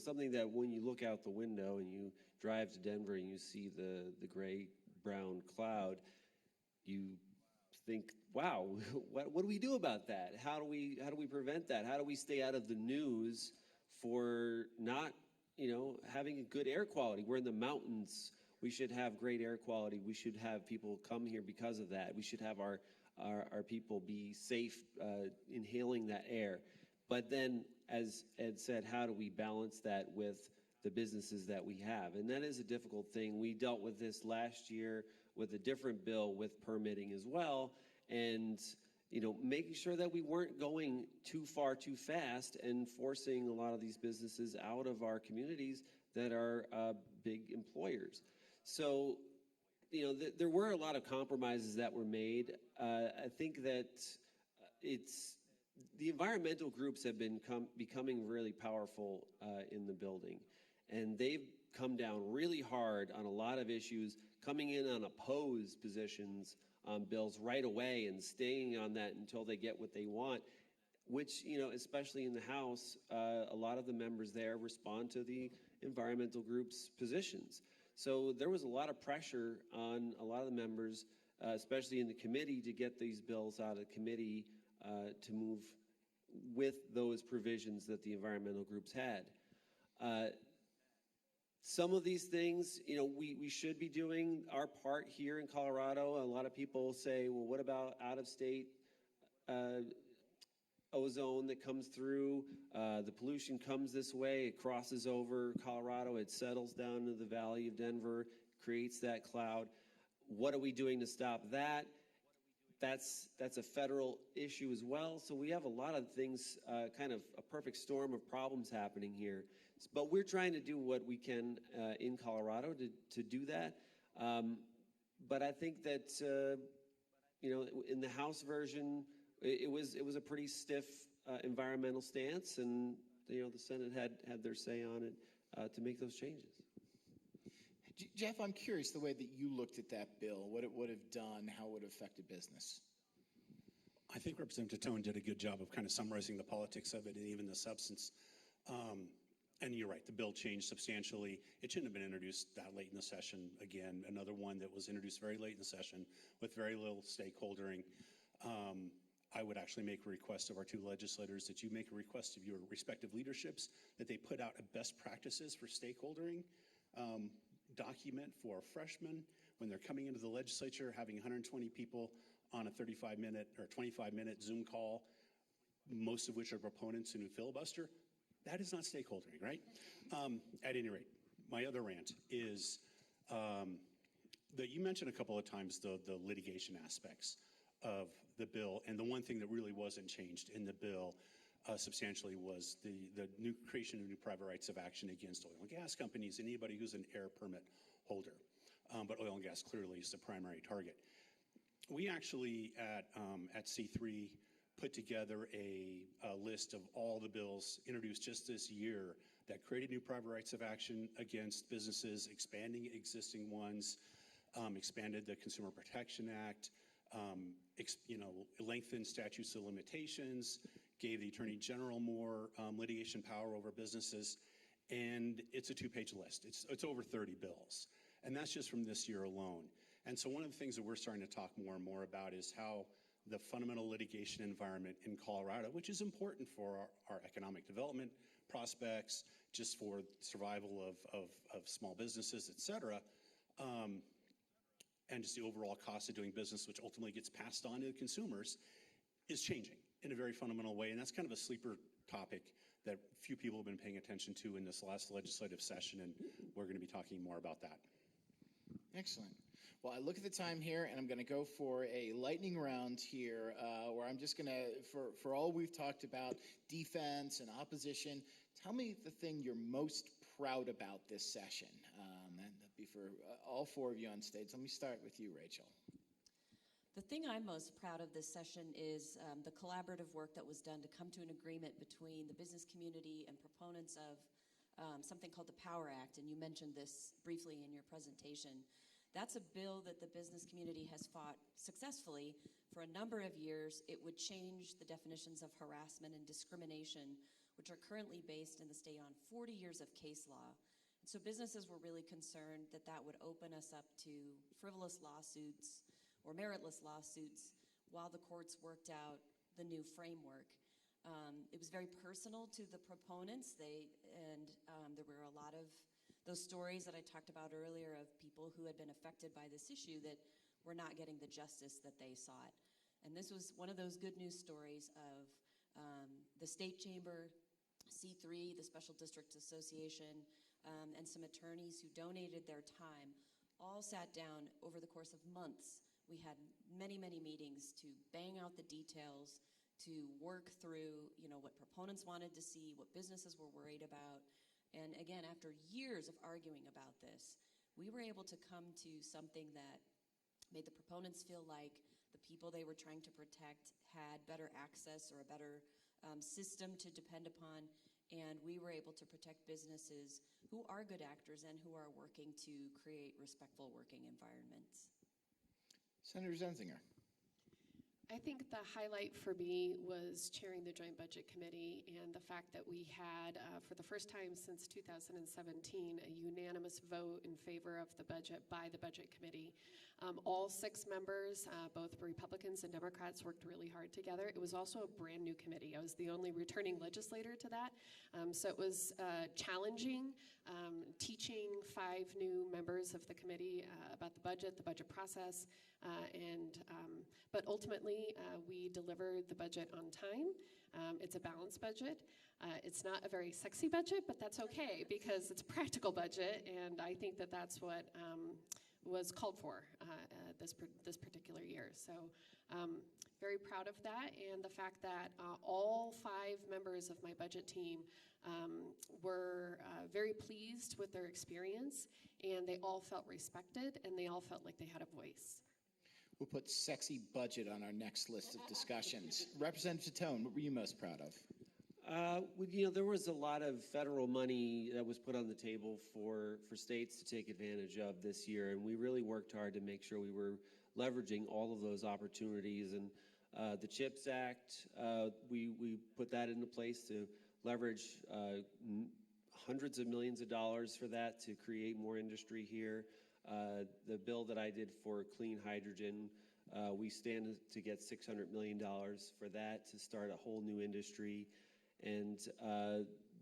something that when you look out the window and you drive to Denver and you see the gray-brown cloud, you think, wow, what do we do about that? How do we prevent that? How do we stay out of the news for not having a good air quality? We're in the mountains. We should have great air quality. We should have people come here because of that. We should have our people be safe inhaling that air. But then, as Ed said, how do we balance that with the businesses that we have? And that is a difficult thing. We dealt with this last year with a different bill with permitting as well, and making sure that we weren't going too far too fast and forcing a lot of these businesses out of our communities that are big employers. So, there were a lot of compromises that were made. I think that the environmental groups have been becoming really powerful in the building, and they've come down really hard on a lot of issues, coming in on opposed positions on bills right away and staying on that until they get what they want, which, especially in the House, a lot of the members there respond to the environmental group's positions. So there was a lot of pressure on a lot of the members, especially in the committee, to get these bills out of committee to move with those provisions that the environmental groups had. Some of these things, we should be doing our part here in Colorado. A lot of people say, well, what about out-of-state ozone that comes through? The pollution comes this way, it crosses over Colorado, it settles down into the valley of Denver, creates that cloud. What are we doing to stop that? That's a federal issue as well. So we have a lot of things, kind of a perfect storm of problems happening here. But we're trying to do what we can in Colorado to do that. But I think that in the House version, it was a pretty stiff environmental stance, and the Senate had their say on it to make those changes. Jeff, I'm curious the way that you looked at that bill, what it would have done, how it would have affected business. I think Representative Tone did a good job of kind of summarizing the politics of it and even the substance. And you're right, the bill changed substantially. It shouldn't have been introduced that late in the session. Again, another one that was introduced very late in the session with very little stakeholdering. I would actually make a request of our two legislators that you make a request of your respective leaderships that they put out a best practices for stakeholdering document for freshmen when they're coming into the legislature, having 120 people on a 35-minute or 25-minute Zoom call, most of which are proponents and who filibuster. That is not stakeholdering, right? At any rate, my other rant is that you mentioned a couple of times the litigation aspects of the bill, and the one thing that really wasn't changed in the bill substantially was the new creation of new private rights of action against oil and gas companies and anybody who's an air permit holder. But oil and gas clearly is the primary target. We actually at C3 put together a list of all the bills introduced just this year that created new private rights of action against businesses, expanding existing ones, expanded the Consumer Protection Act, lengthened statutes of limitations, gave the Attorney General more litigation power over businesses, and it's a two-page list. It's over 30 bills, and that's just from this year alone. And so one of the things that we're starting to talk more and more about is how the fundamental litigation environment in Colorado, which is important for our economic development prospects, just for survival of small businesses, et cetera, and just the overall cost of doing business, which ultimately gets passed on to the consumers, is changing in a very fundamental way. And that's kind of a sleeper topic that few people have been paying attention to in this last legislative session, and we're going to be talking more about that. Excellent. Well, I look at the time here, and I'm going to go for a lightning round here, where I'm just going to, for all we've talked about, defense and opposition, tell me the thing you're most proud about this session. And that'd be for all four of you on stage. Let me start with you, Rachel. The thing I'm most proud of this session is the collaborative work that was done to come to an agreement between the business community and proponents of something called the POWER Act, and you mentioned this briefly in your presentation. That's a bill that the business community has fought successfully for a number of years. It would change the definitions of harassment and discrimination, which are currently based in the state on 40 years of case law. And so businesses were really concerned that that would open us up to frivolous lawsuits or meritless lawsuits while the courts worked out the new framework. It was very personal to the proponents. There were a lot of those stories that I talked about earlier of people who had been affected by this issue that were not getting the justice that they sought. And this was one of those good news stories of the State Chamber, C3, the Special District Association, and some attorneys who donated their time all sat down over the course of months. We had many, many meetings to bang out the details, to work through, what proponents wanted to see, what businesses were worried about. And again, after years of arguing about this, we were able to come to something that made the proponents feel like the people they were trying to protect had better access or a better system to depend upon, and we were able to protect businesses who are good actors and who are working to create respectful working environments. Senator Zenzinger. I think the highlight for me was chairing the Joint Budget Committee and the fact that we had, for the first time since 2017, a unanimous vote in favor of the budget by the Budget Committee. All 6 members, both Republicans and Democrats, worked really hard together. It was also a brand new committee. I was the only returning legislator to that. So it was challenging, teaching 5 new members of the committee about the budget process, but ultimately we delivered the budget on time. It's a balanced budget. It's not a very sexy budget, but that's okay because it's a practical budget, and I think that that's what was called for this particular year. So very proud of that, and the fact that all 5 members of my budget team were very pleased with their experience, and they all felt respected, and they all felt like they had a voice. We'll put sexy budget on our next list of discussions. Representative Tone, what were you most proud of? There was a lot of federal money that was put on the table for states to take advantage of this year, and we really worked hard to make sure we were leveraging all of those opportunities. And The CHIPS Act, we put that into place to leverage hundreds of millions of dollars for that to create more industry here. The bill that I did for clean hydrogen, we stand to get $600 million for that to start a whole new industry. And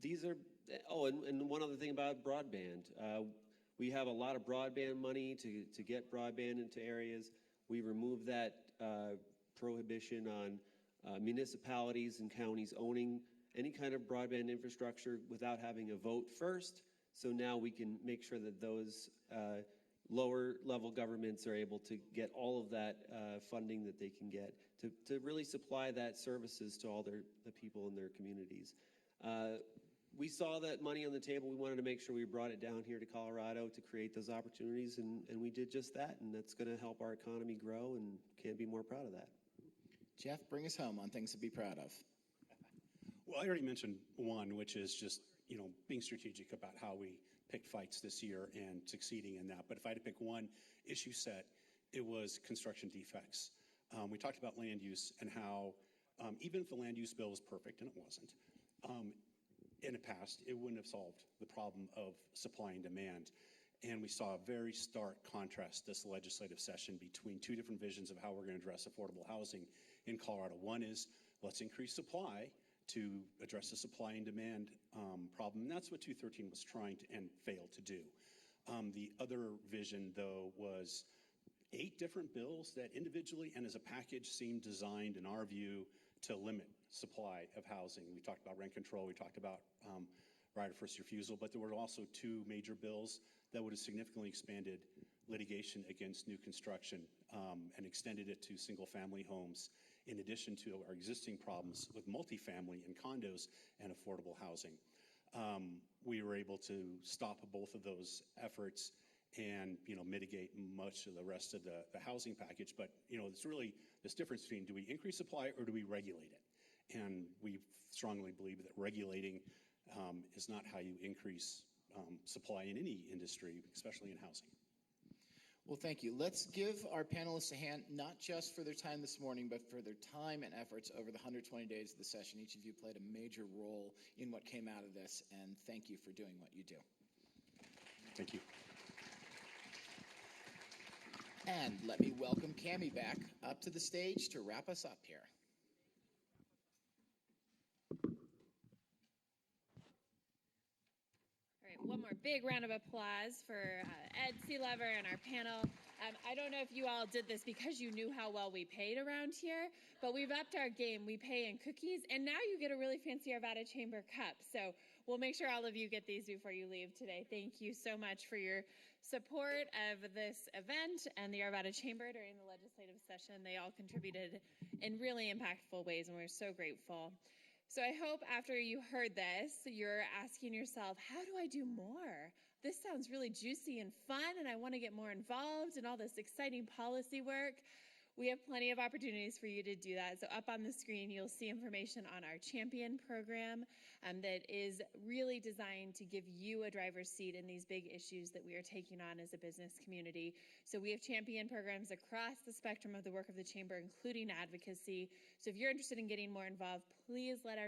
these are, and one other thing about broadband. We have a lot of broadband money to get broadband into areas. We removed that prohibition on municipalities and counties owning any kind of broadband infrastructure without having a vote first. So now we can make sure that those lower level governments are able to get all of that funding that they can get to really supply that services to all the people in their communities. We saw that money on the table. We wanted to make sure we brought it down here to Colorado to create those opportunities, and we did just that, and that's going to help our economy grow, and can't be more proud of that. Jeff, bring us home on things to be proud of. Well, I already mentioned one, which is just, being strategic about how we pick fights this year and succeeding in that. But if I had to pick one issue set, it was construction defects. We talked about land use and how even if the land use bill was perfect, and it wasn't, in the past, it wouldn't have solved the problem of supply and demand. And we saw a very stark contrast this legislative session between two different visions of how we're going to address affordable housing in Colorado. One is, let's increase supply to address the supply and demand problem. And that's what 213 was trying to and failed to do. The other vision, though, was 8 different bills that individually and as a package seemed designed, in our view, to limit supply of housing. We talked about rent control, we talked about right of first refusal, but there were also 2 major bills that would have significantly expanded litigation against new construction and extended it to single-family homes, in addition to our existing problems with multifamily and condos and affordable housing. We were able to stop both of those efforts and mitigate much of the rest of the housing package. But it's really this difference between, do we increase supply or do we regulate it? And we strongly believe that regulating is not how you increase supply in any industry, especially in housing. Well, thank you. Let's give our panelists a hand, not just for their time this morning, but for their time and efforts over the 120 days of the session. Each of you played a major role in what came out of this, and thank you for doing what you do. Thank you. And let me welcome Cammie back up to the stage to wrap us up here. One more big round of applause for Ed Seelever and our panel. I don't know if you all did this because you knew how well we paid around here, but we've upped our game. We pay in cookies, and now you get a really fancy Arvada Chamber cup. So we'll make sure all of you get these before you leave today. Thank you so much for your support of this event and the Arvada Chamber during the legislative session. They all contributed in really impactful ways, and we're so grateful. So I hope after you heard this, you're asking yourself, how do I do more? This sounds really juicy and fun, and I want to get more involved in all this exciting policy work. We have plenty of opportunities for you to do that. So up on the screen, you'll see information on our Champion program that is really designed to give you a driver's seat in these big issues that we are taking on as a business community. So we have Champion programs across the spectrum of the work of the Chamber, including advocacy. So if you're interested in getting more involved, please let our